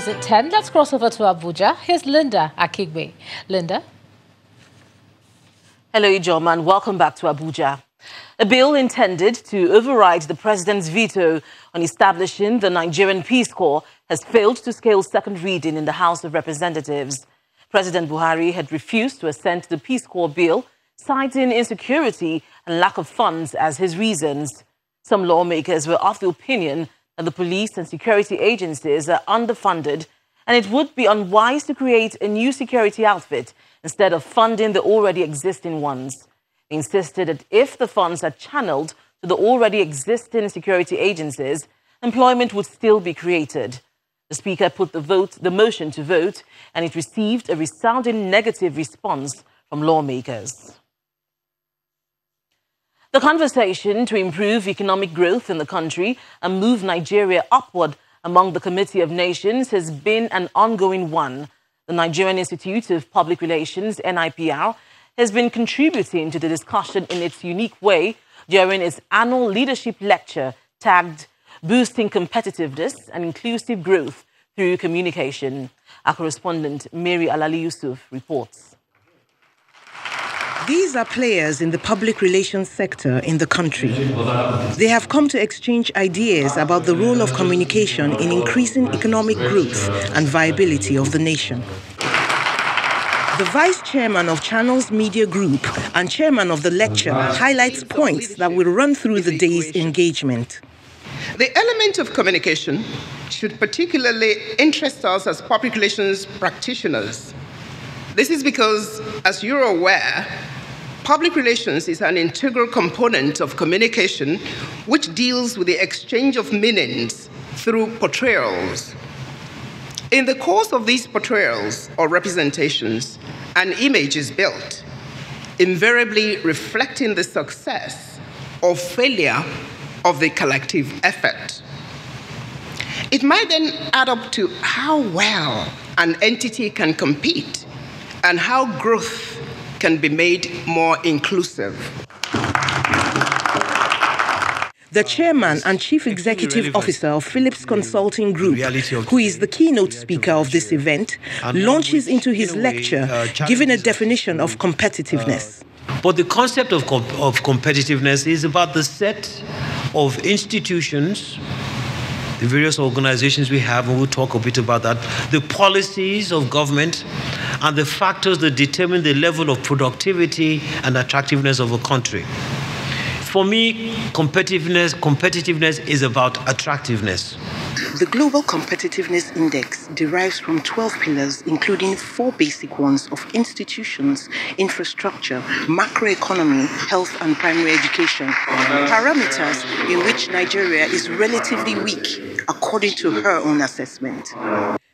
at 10. Let's cross over to Abuja. Here's Linda Akigbe. Linda? Hello, Ijoma, and welcome back to Abuja. A bill intended to override the president's veto on establishing the Nigerian Peace Corps has failed to scale second reading in the House of Representatives. President Buhari had refused to assent to the Peace Corps bill, citing insecurity and lack of funds as his reasons. Some lawmakers were of the opinion that the police and security agencies are underfunded, and it would be unwise to create a new security outfit instead of funding the already existing ones. They insisted that if the funds are channeled to the already existing security agencies, employment would still be created. The Speaker put the motion to vote, and it received a resounding negative response from lawmakers. The conversation to improve economic growth in the country and move Nigeria upward among the Committee of Nations has been an ongoing one. The Nigerian Institute of Public Relations, NIPR, has been contributing to the discussion in its unique way during its annual leadership lecture tagged Boosting Competitiveness and Inclusive Growth Through Communication. Our correspondent Mary Alali Yusuf reports. These are players in the public relations sector in the country. They have come to exchange ideas about the role of communication in increasing economic growth and viability of the nation. The vice chairman of Channels Media Group and chairman of the lecture highlights points that will run through the day's engagement. The element of communication should particularly interest us as public relations practitioners. This is because, as you're aware, public relations is an integral component of communication which deals with the exchange of meanings through portrayals. In the course of these portrayals or representations, an image is built, invariably reflecting the success or failure of the collective effort. It might then add up to how well an entity can compete and how growth can be made more inclusive. The chairman and chief executive officer of Philips Consulting Group, who is the keynote speaker of this event, launches into his lecture, giving a definition of competitiveness. But the concept of competitiveness is about the set of institutions, the various organizations we have, and we'll talk a bit about that, the policies of government, and the factors that determine the level of productivity and attractiveness of a country. For me, competitiveness is about attractiveness. The Global Competitiveness Index derives from 12 pillars, including 4 basic ones of institutions, infrastructure, macroeconomy, health and primary education, parameters in which Nigeria is relatively weak, according to her own assessment.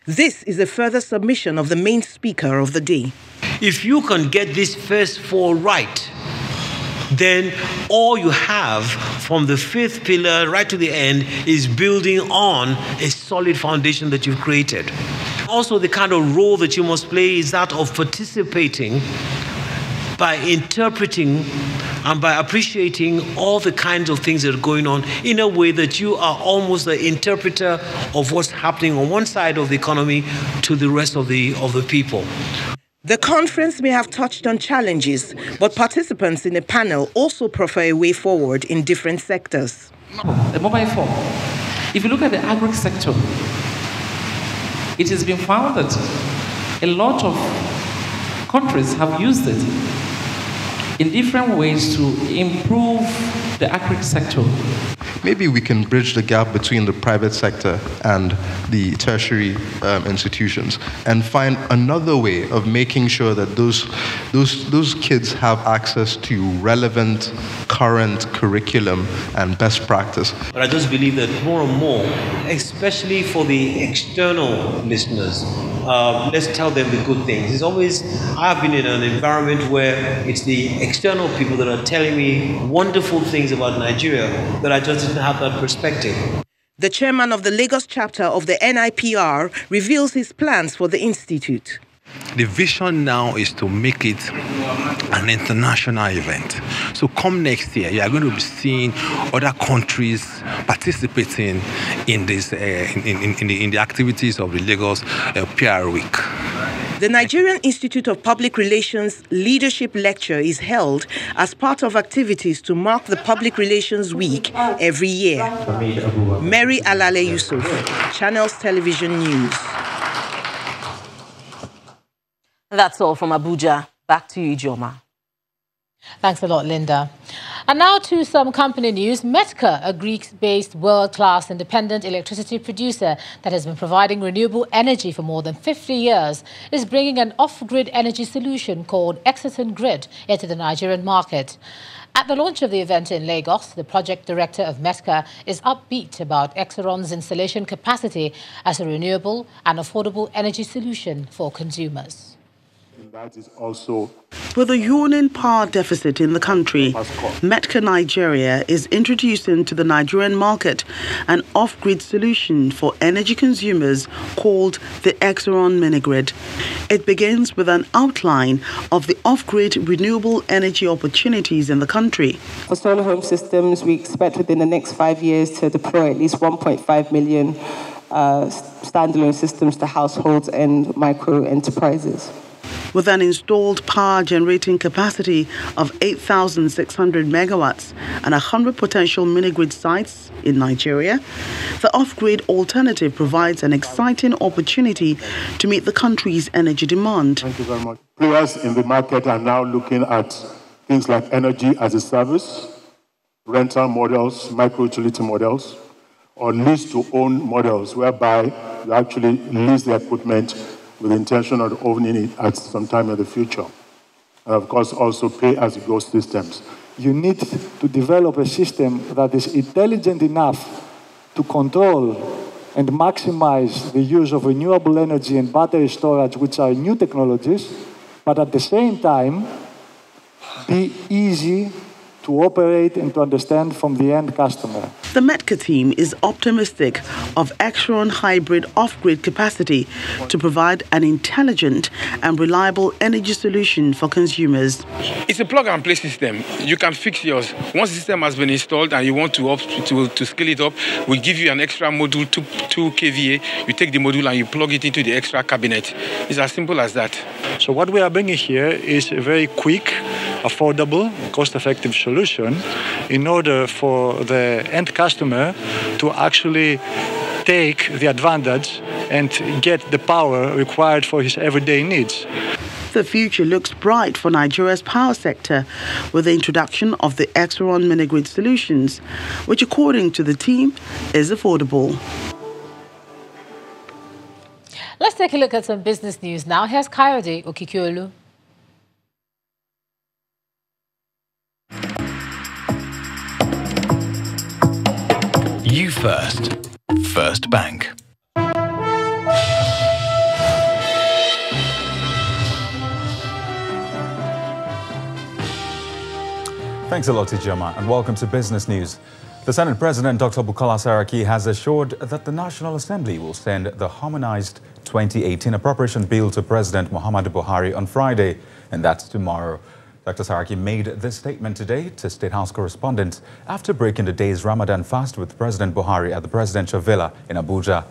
This is a further submission of the main speaker of the day. If you can get these first 4 right, then all you have from the 5th pillar right to the end is building on a solid foundation that you've created. Also, the kind of role that you must play is that of participating by interpreting and by appreciating all the kinds of things that are going on in a way that you are almost the interpreter of what's happening on one side of the economy to the rest of the people. The conference may have touched on challenges, but participants in the panel also proffer a way forward in different sectors. The mobile phone. If you look at the agri sector, it has been found that a lot of countries have used it in different ways to improve the agri sector. Maybe we can bridge the gap between the private sector and the tertiary institutions and find another way of making sure that those kids have access to relevant, current curriculum and best practice. But I just believe that more and more, especially for the external listeners, let's tell them the good things. It's always, I've been in an environment where it's the external people that are telling me wonderful things about Nigeria that I just didn't have that perspective. The chairman of the Lagos chapter of the NIPR reveals his plans for the institute. The vision now is to make it an international event. So come next year, you are going to be seeing other countries participating in this in the activities of the Lagos PR Week. The Nigerian Institute of Public Relations Leadership Lecture is held as part of activities to mark the Public Relations Week every year. Mary Alale Yusuf, Channels Television News. That's all from Abuja. Back to you, Joma. Thanks a lot, Linda. And now to some company news. Metka, a Greek-based world-class independent electricity producer that has been providing renewable energy for more than 50 years, is bringing an off-grid energy solution called Exerton Grid into the Nigerian market. At the launch of the event in Lagos, the project director of Metka is upbeat about Exeron's installation capacity as a renewable and affordable energy solution for consumers. That is also. With a yawning power deficit in the country, Metka Nigeria is introducing to the Nigerian market an off-grid solution for energy consumers called the Exeron Minigrid. It begins with an outline of the off-grid renewable energy opportunities in the country. For solar home systems, we expect within the next 5 years to deploy at least 1.5 million standalone systems to households and micro enterprises. With an installed power generating capacity of 8,600 megawatts and 100 potential mini-grid sites in Nigeria, the off-grid alternative provides an exciting opportunity to meet the country's energy demand. Thank you very much. Players in the market are now looking at things like energy as a service, rental models, micro-utility models, or lease-to-own models, whereby you actually lease the equipment with the intention of owning it at some time in the future. And of course, also pay-as-you-go systems. You need to develop a system that is intelligent enough to control and maximize the use of renewable energy and battery storage, which are new technologies, but at the same time, be easy to operate and to understand from the end customer. The Metka team is optimistic of Exeron hybrid off-grid capacity to provide an intelligent and reliable energy solution for consumers. It's a plug-and-play system. You can fix yours. Once the system has been installed and you want to scale it up, we give you an extra module, 2 kVA. You take the module and you plug it into the extra cabinet. It's as simple as that. So what we are bringing here is a very quick, affordable, cost-effective solution in order for the end customer to actually take the advantage and get the power required for his everyday needs. The future looks bright for Nigeria's power sector with the introduction of the Exeron mini-grid solutions, which according to the team is affordable. Let's take a look at some business news now. Here's Kayode Okikiolu. You first. First Bank. Thanks a lot, Ijoma, and welcome to Business News. The Senate President, Dr. Bukola Saraki, has assured that the National Assembly will send the harmonized 2018 appropriation bill to President Muhammadu Buhari on Friday, and that's tomorrow. Dr. Saraki made this statement today to State House correspondents after breaking the day's Ramadan fast with President Buhari at the presidential villa in Abuja.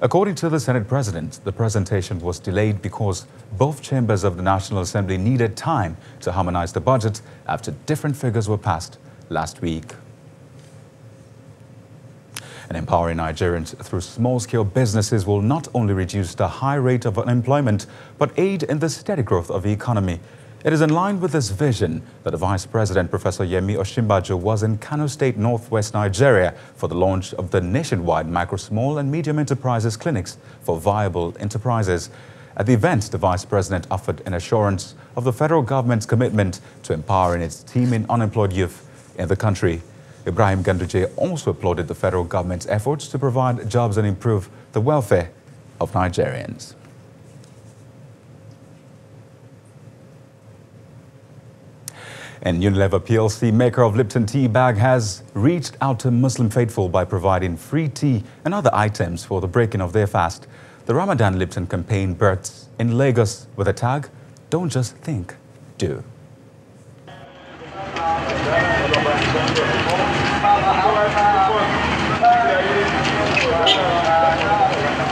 According to the Senate President, the presentation was delayed because both chambers of the National Assembly needed time to harmonize the budget after different figures were passed last week. And empowering Nigerians through small-scale businesses will not only reduce the high rate of unemployment, but aid in the steady growth of the economy. It is in line with this vision that the Vice President, Professor Yemi Osinbajo, was in Kano State, northwest Nigeria, for the launch of the nationwide micro, small and medium enterprises clinics for viable enterprises. At the event, the Vice President offered an assurance of the federal government's commitment to empowering its teeming unemployed youth in the country. Ibrahim Ganduje also applauded the federal government's efforts to provide jobs and improve the welfare of Nigerians. And Unilever PLC, maker of Lipton tea bag, has reached out to Muslim faithful by providing free tea and other items for the breaking of their fast. The Ramadan Lipton campaign births in Lagos with a tag, "Don't just think, do."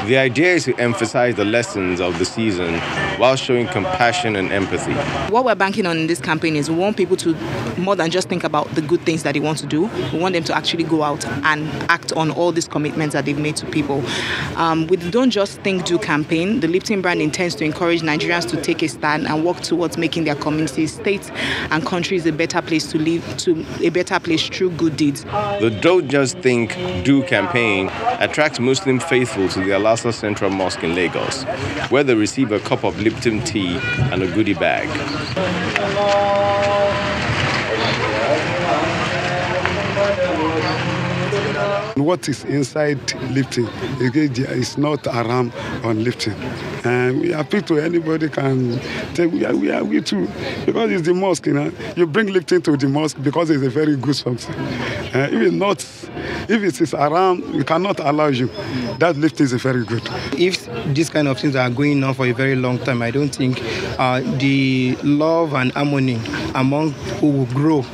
The idea is to emphasize the lessons of the season while showing compassion and empathy. What we're banking on in this campaign is we want people to more than just think about the good things that they want to do. We want them to actually go out and act on all these commitments that they've made to people. With the Don't Just Think Do campaign, the Lipton brand intends to encourage Nigerians to take a stand and work towards making their communities, states, and countries a better place to live, to a better place through good deeds. The Don't Just Think Do campaign attracts Muslim faithful to the Al-Aqsa Central Mosque in Lagos, where they receive a cup of Lipton tea and a goodie bag. What is inside Lipton, again, is not haram on Lipton. And we appeal to anybody can take, we too, because it's the mosque, you bring Lipton to the mosque because it's a very good something. If it is haram, we cannot allow you. That Lipton is very good. If these kind of things are going on for a very long time, I don't think the love and harmony among people will grow,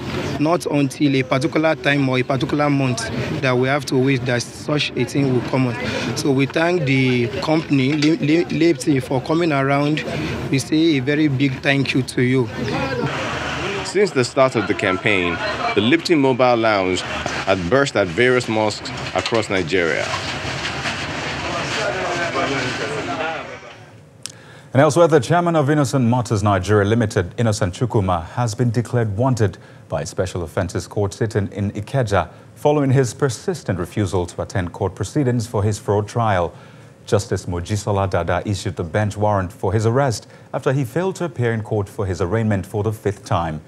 not until a particular time or a particular month that we have to wait that such a thing will come on. So we thank the company, Lipton, for coming around. We say a very big thank you to you. Since the start of the campaign, the Lipton Mobile Lounge had burst at various mosques across Nigeria. And elsewhere, the chairman of Innocent Motors Nigeria Limited, Innocent Chukwuma, has been declared wanted by a special offences court sitting in Ikeja following his persistent refusal to attend court proceedings for his fraud trial. Justice Mojisola Dada issued the bench warrant for his arrest after he failed to appear in court for his arraignment for the 5th time.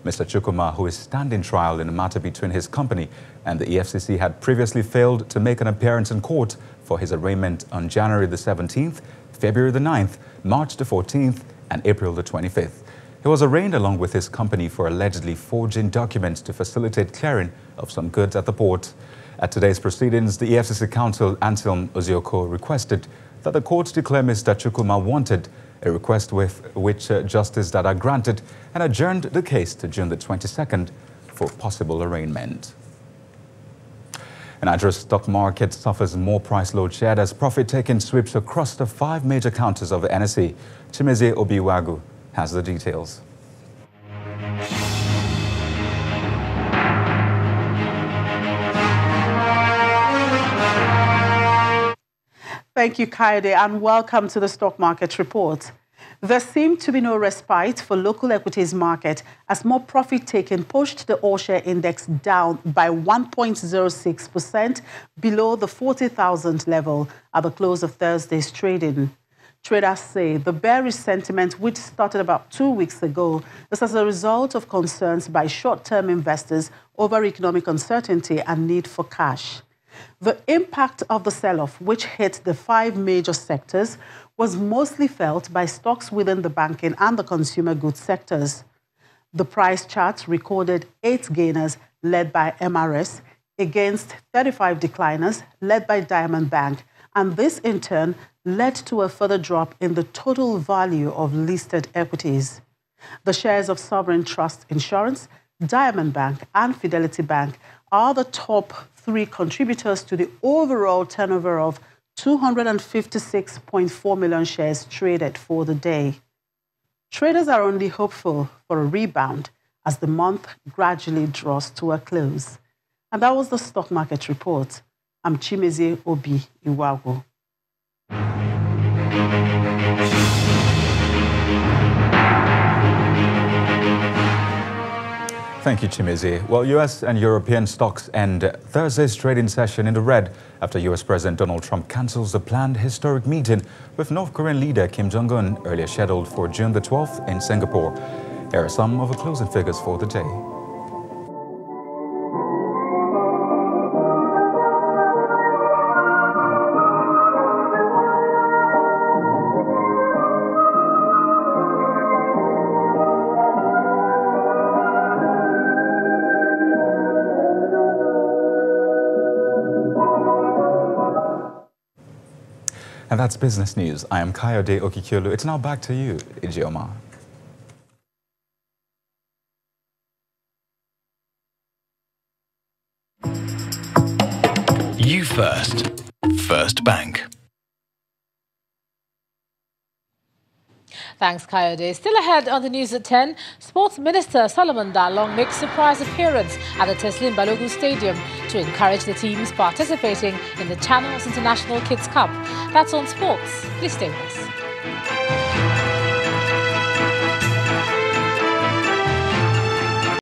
Mr. Chukwuma, who is standing trial in a matter between his company and the EFCC, had previously failed to make an appearance in court for his arraignment on January the 17th, February the 9th, March the 14th, and April the 25th. He was arraigned along with his company for allegedly forging documents to facilitate clearing of some goods at the port. At today's proceedings, the EFCC counsel Anselm Ozioko requested that the court declare Mr. Chukwuma wanted, a request with which Justice Dada granted, and adjourned the case to June the 22nd for possible arraignment. And Nigeria's stock market suffers more price load shed as profit-taking sweeps across the 5 major counters of the NSE. Chimezie Obiwagu has the details. Thank you, Kaide, and welcome to the Stock Market Report. There seemed to be no respite for local equities market as more profit-taking pushed the all-share index down by 1.06% below the 40,000 level at the close of Thursday's trading. Traders say the bearish sentiment, which started about 2 weeks ago, is as a result of concerns by short-term investors over economic uncertainty and need for cash. The impact of the sell-off, which hit the 5 major sectors, was mostly felt by stocks within the banking and the consumer goods sectors. The price charts recorded 8 gainers, led by MRS, against 35 decliners, led by Diamond Bank, and this in turn led to a further drop in the total value of listed equities. The shares of Sovereign Trust Insurance, Diamond Bank, and Fidelity Bank are the top 3 contributors to the overall turnover of 256.4 million shares traded for the day. Traders are only hopeful for a rebound as the month gradually draws to a close. And that was the Stock Market Report. I'm Chimezie Obiwagu. Thank you, Chimezie. Well, U.S. and European stocks end Thursday's trading session in the red after U.S. President Donald Trump cancels the planned historic meeting with North Korean leader Kim Jong-un, earlier scheduled for June the 12th in Singapore. Here are some of the closing figures for the day. And that's business news. I am Kayode Okikiolu. It's now back to you, Ijeoma. You first. First Bank. Thanks, Kayode. Still ahead on the news at 10, Sports Minister Solomon Dalong makes surprise appearance at the Teslim Balogun Stadium to encourage the teams participating in the Channels International Kids Cup. That's on sports. Please stay with us.